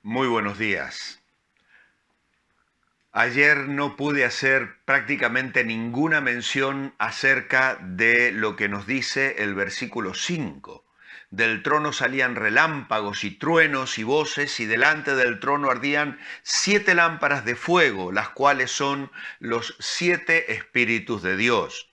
Muy buenos días. Ayer no pude hacer prácticamente ninguna mención acerca de lo que nos dice el versículo 5. Del trono salían relámpagos y truenos y voces, y delante del trono ardían 7 lámparas de fuego, las cuales son los 7 espíritus de Dios.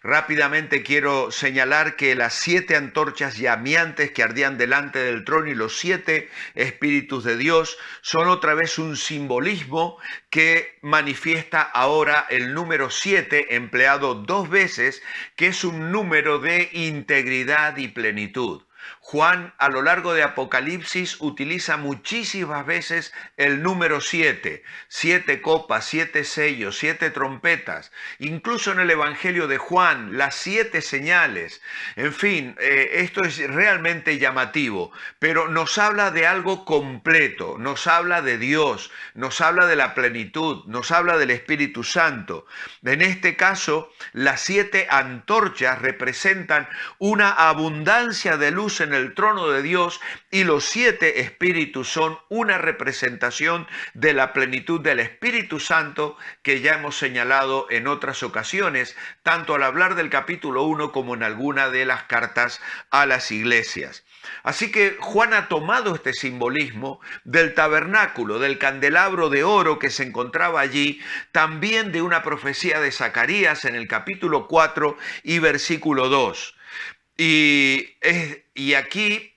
Rápidamente quiero señalar que las 7 antorchas llameantes que ardían delante del trono y los 7 espíritus de Dios son otra vez un simbolismo que manifiesta ahora el número 7 empleado 2 veces, que es un número de integridad y plenitud. Juan a lo largo de Apocalipsis utiliza muchísimas veces el número 7, 7 copas, 7 sellos, 7 trompetas, incluso en el Evangelio de Juan, las 7 señales. En fin, esto es realmente llamativo, pero nos habla de algo completo, nos habla de Dios, nos habla de la plenitud, nos habla del Espíritu Santo. En este caso, las 7 antorchas representan una abundancia de luz en el trono de Dios, y los 7 espíritus son una representación de la plenitud del Espíritu Santo que ya hemos señalado en otras ocasiones, tanto al hablar del capítulo 1 como en alguna de las cartas a las iglesias. Así que Juan ha tomado este simbolismo del tabernáculo, del candelabro de oro que se encontraba allí, también de una profecía de Zacarías en el capítulo 4 y versículo 2. Y aquí,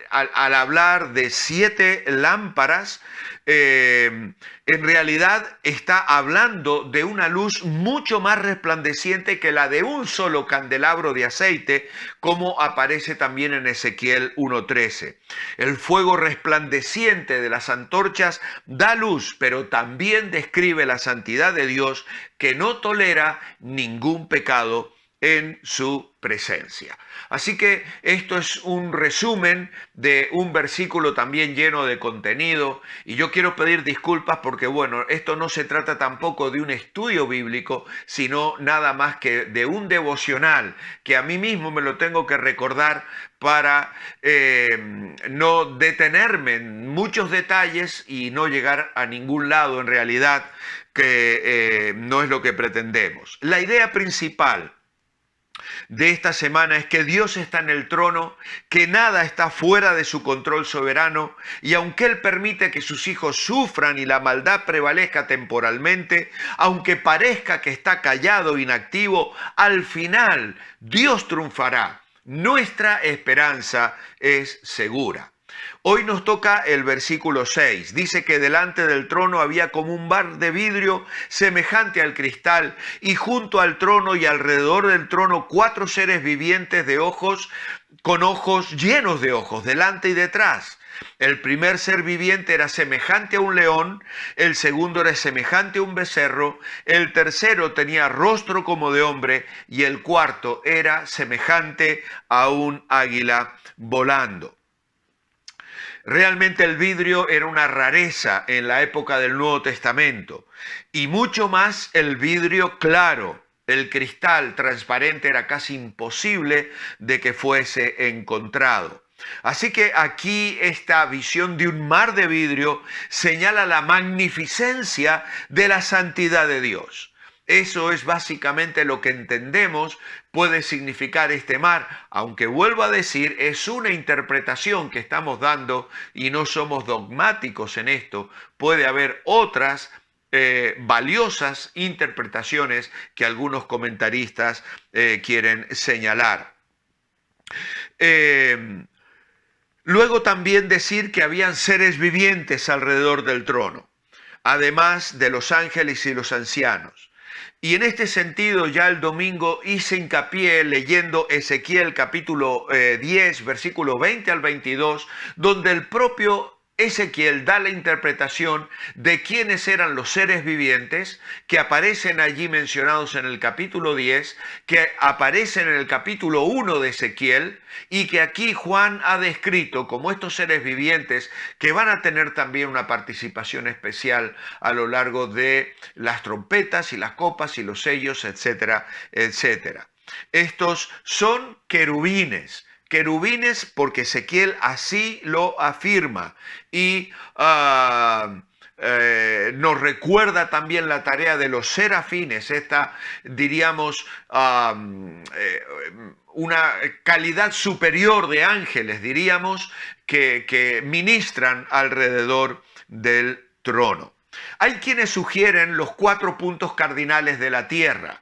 al hablar de 7 lámparas, en realidad está hablando de una luz mucho más resplandeciente que la de un solo candelabro de aceite, como aparece también en Ezequiel 1:13. El fuego resplandeciente de las antorchas da luz, pero también describe la santidad de Dios, que no tolera ningún pecado en su presencia. Así que esto es un resumen de un versículo también lleno de contenido, y yo quiero pedir disculpas porque, bueno, esto no se trata tampoco de un estudio bíblico, sino nada más que de un devocional que a mí mismo me lo tengo que recordar para no detenerme en muchos detalles y no llegar a ningún lado en realidad, que no es lo que pretendemos. La idea principal de esta semana es que Dios está en el trono, que nada está fuera de su control soberano, y aunque Él permite que sus hijos sufran y la maldad prevalezca temporalmente, aunque parezca que está callado, inactivo, al final Dios triunfará. Nuestra esperanza es segura. Hoy nos toca el versículo 6. Dice que delante del trono había como un mar de vidrio semejante al cristal, y junto al trono y alrededor del trono 4 seres vivientes de ojos, con ojos llenos de ojos, delante y detrás. El primer ser viviente era semejante a un león, el segundo era semejante a un becerro, el tercero tenía rostro como de hombre, y el cuarto era semejante a un águila volando. Realmente el vidrio era una rareza en la época del Nuevo Testamento, y mucho más el vidrio claro. El cristal transparente era casi imposible de que fuese encontrado. Así que aquí esta visión de un mar de vidrio señala la magnificencia de la santidad de Dios. Eso es básicamente lo que entendemos puede significar este mar, aunque vuelvo a decir, es una interpretación que estamos dando y no somos dogmáticos en esto. Puede haber otras valiosas interpretaciones que algunos comentaristas quieren señalar. Eh, Luego también decir que habían seres vivientes alrededor del trono, además de los ángeles y los ancianos. Y en este sentido ya el domingo hice hincapié leyendo Ezequiel capítulo 10, versículo 20 al 22, donde el propio Ezequiel da la interpretación de quiénes eran los seres vivientes que aparecen allí mencionados en el capítulo 10, que aparecen en el capítulo 1 de Ezequiel, y que aquí Juan ha descrito como estos seres vivientes que van a tener también una participación especial a lo largo de las trompetas y las copas y los sellos, etcétera, etcétera. Estos son querubines, querubines porque Ezequiel así lo afirma y nos recuerda también la tarea de los serafines, esta diríamos una calidad superior de ángeles, diríamos, que ministran alrededor del trono. Hay quienes sugieren los 4 puntos cardinales de la tierra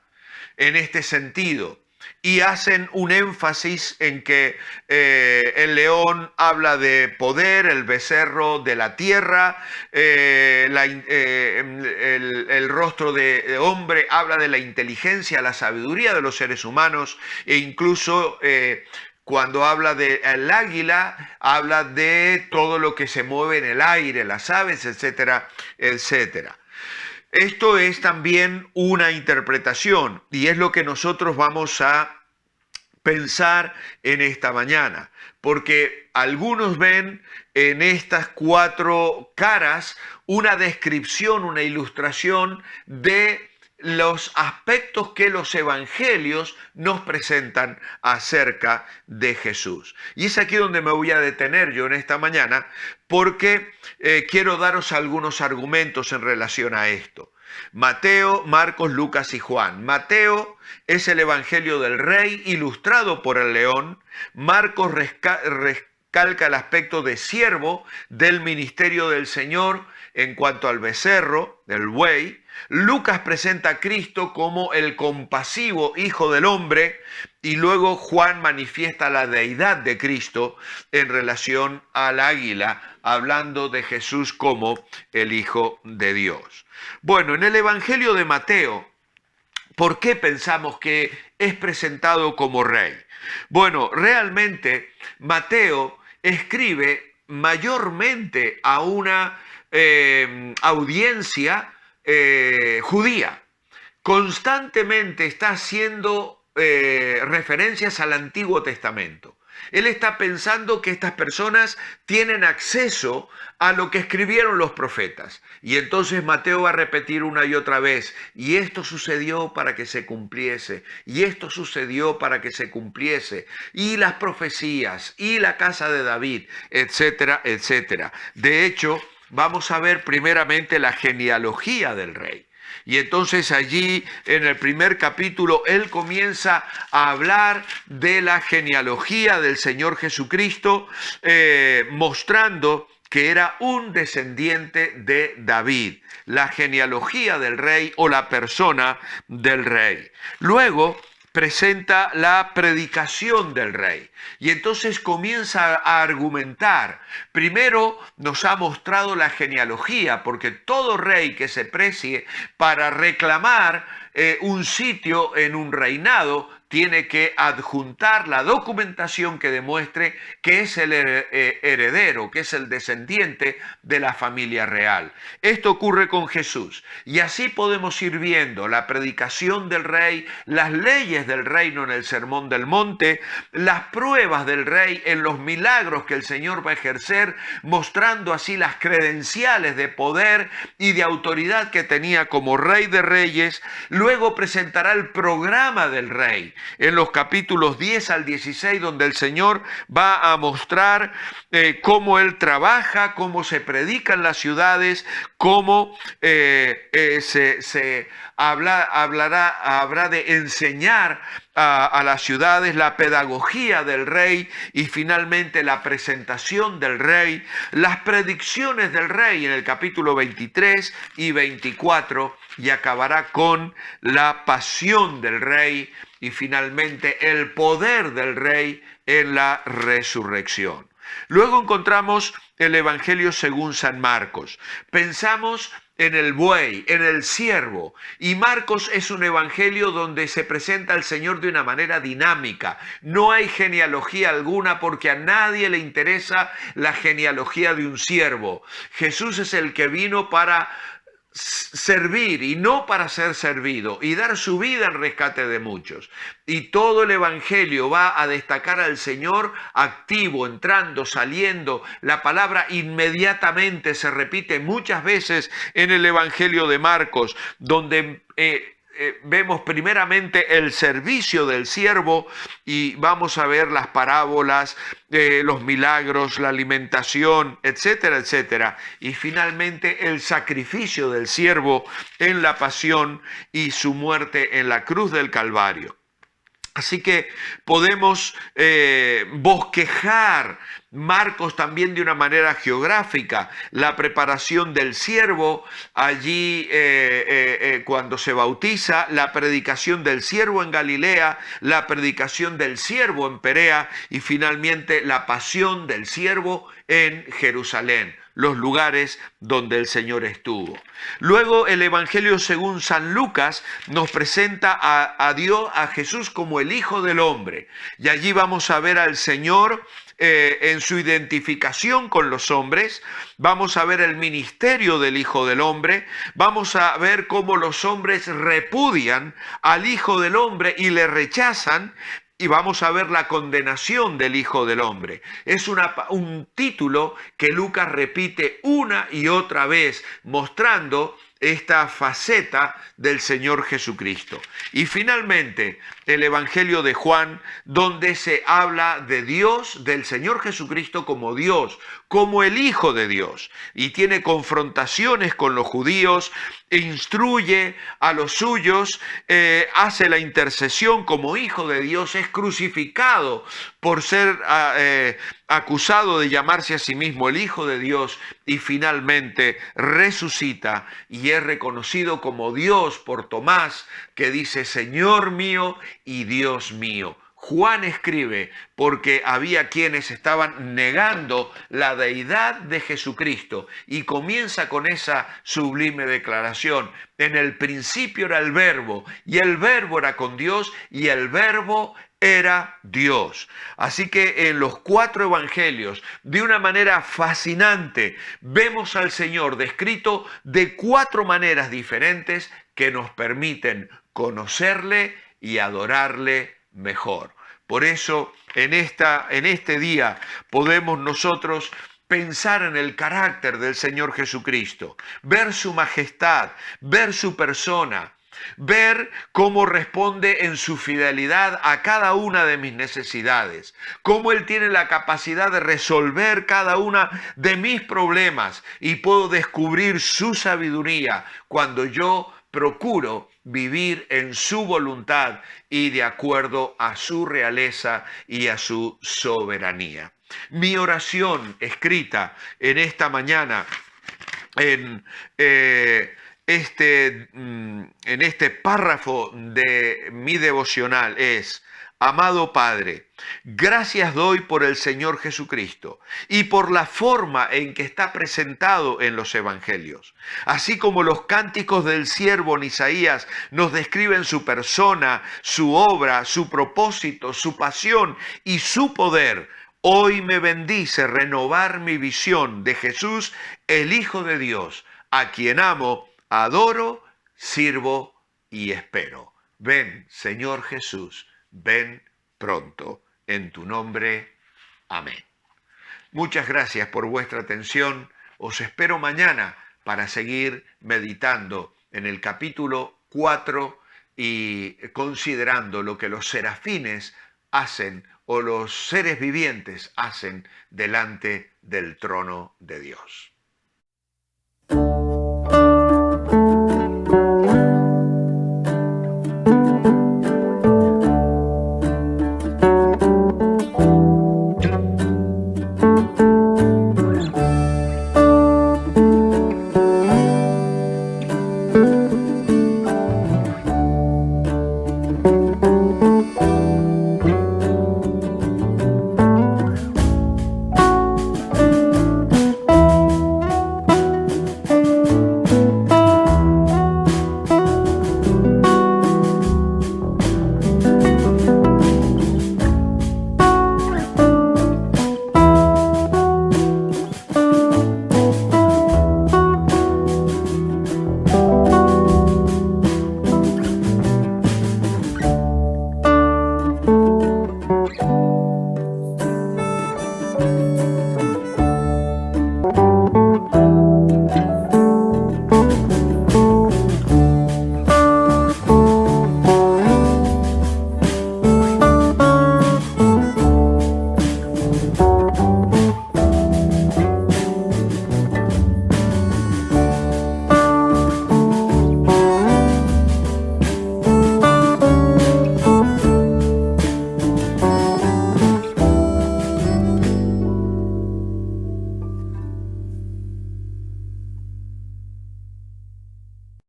en este sentido y hacen un énfasis en que el león habla de poder, el becerro de la tierra, el rostro de hombre habla de la inteligencia, la sabiduría de los seres humanos e incluso cuando habla del águila, habla de todo lo que se mueve en el aire, las aves, etcétera, etcétera. Esto es también una interpretación y es lo que nosotros vamos a pensar en esta mañana, porque algunos ven en estas 4 caras una descripción, una ilustración de los aspectos que los evangelios nos presentan acerca de Jesús. Y es aquí donde me voy a detener yo en esta mañana, porque quiero daros algunos argumentos en relación a esto. Mateo, Marcos, Lucas y Juan. Mateo es el evangelio del rey ilustrado por el león. Marcos recalca el aspecto de siervo del ministerio del Señor en cuanto al becerro, del buey. Lucas presenta a Cristo como el compasivo Hijo del Hombre y luego Juan manifiesta la deidad de Cristo en relación al águila, hablando de Jesús como el Hijo de Dios. Bueno, en el Evangelio de Mateo, ¿por qué pensamos que es presentado como rey? Bueno, realmente Mateo escribe mayormente a una audiencia judía. Constantemente está haciendo referencias al Antiguo Testamento. Él está pensando que estas personas tienen acceso a lo que escribieron los profetas. Y entonces Mateo va a repetir una y otra vez, y esto sucedió para que se cumpliese, y esto sucedió para que se cumpliese, y las profecías, y la casa de David, etcétera, etcétera. De hecho, vamos a ver primeramente la genealogía del rey. Y entonces allí en el primer capítulo él comienza a hablar de la genealogía del Señor Jesucristo, mostrando que era un descendiente de David, la genealogía del rey o la persona del rey. Luego presenta la predicación del rey y entonces comienza a argumentar. Primero nos ha mostrado la genealogía, porque todo rey que se precie para reclamar un sitio en un reinado tiene que adjuntar la documentación que demuestre que es el heredero, que es el descendiente de la familia real. Esto ocurre con Jesús. Y así podemos ir viendo la predicación del rey, las leyes del reino en el Sermón del Monte, las pruebas del rey en los milagros que el Señor va a ejercer, mostrando así las credenciales de poder y de autoridad que tenía como rey de reyes. Luego presentará el programa del rey en los capítulos 10 al 16, donde el Señor va a mostrar cómo Él trabaja, cómo se predica en las ciudades, cómo habrá de enseñar a las ciudades la pedagogía del rey y finalmente la presentación del rey, las predicciones del rey en el capítulo 23 y 24 y acabará con la pasión del rey y finalmente el poder del rey en la resurrección. Luego encontramos el Evangelio según San Marcos. Pensamos en el buey, en el siervo. Y Marcos es un evangelio donde se presenta al Señor de una manera dinámica. No hay genealogía alguna porque a nadie le interesa la genealogía de un siervo. Jesús es el que vino para servir y no para ser servido y dar su vida en rescate de muchos. Y todo el evangelio va a destacar al Señor activo, entrando, saliendo. La palabra inmediatamente se repite muchas veces en el evangelio de Marcos, donde vemos primeramente el servicio del siervo y vamos a ver las parábolas, los milagros, la alimentación, etcétera, etcétera. Y finalmente el sacrificio del siervo en la pasión y su muerte en la cruz del Calvario. Así que podemos bosquejar Marcos también de una manera geográfica, la preparación del siervo allí cuando se bautiza, la predicación del siervo en Galilea, la predicación del siervo en Perea y finalmente la pasión del siervo en Jerusalén, los lugares donde el Señor estuvo. Luego el Evangelio según San Lucas nos presenta a Dios, a Jesús como el Hijo del Hombre. Y allí vamos a ver al Señor en su identificación con los hombres, vamos a ver el ministerio del Hijo del Hombre, vamos a ver cómo los hombres repudian al Hijo del Hombre y le rechazan, y vamos a ver la condenación del Hijo del Hombre. Es un título que Lucas repite una y otra vez, mostrando esta faceta del Señor Jesucristo. Y finalmente, el Evangelio de Juan, donde se habla de Dios, del Señor Jesucristo como Dios, como el Hijo de Dios, y tiene confrontaciones con los judíos, instruye a los suyos, hace la intercesión como Hijo de Dios, es crucificado por ser acusado de llamarse a sí mismo el Hijo de Dios y finalmente resucita y es reconocido como Dios por Tomás, que dice Señor mío y Dios mío. Juan escribe porque había quienes estaban negando la deidad de Jesucristo y comienza con esa sublime declaración. En el principio era el Verbo y el Verbo era con Dios y el Verbo era Dios. Así que en los 4 evangelios, de una manera fascinante, vemos al Señor descrito de 4 maneras diferentes que nos permiten conocerle y adorarle mejor. Por eso en este día podemos nosotros pensar en el carácter del Señor Jesucristo, ver su majestad, ver su persona, ver cómo responde en su fidelidad a cada una de mis necesidades, cómo Él tiene la capacidad de resolver cada una de mis problemas y puedo descubrir su sabiduría cuando yo procuro vivir en su voluntad y de acuerdo a su realeza y a su soberanía. Mi oración escrita en esta mañana en este párrafo de mi devocional es: amado Padre, gracias doy por el Señor Jesucristo y por la forma en que está presentado en los evangelios. Así como los cánticos del siervo Isaías nos describen su persona, su obra, su propósito, su pasión y su poder, hoy me bendice renovar mi visión de Jesús, el Hijo de Dios, a quien amo, adoro, sirvo y espero. Ven, Señor Jesús, ven pronto. En tu nombre, amén. Muchas gracias por vuestra atención. Os espero mañana para seguir meditando en el capítulo 4 y considerando lo que los serafines hacen o los seres vivientes hacen delante del trono de Dios.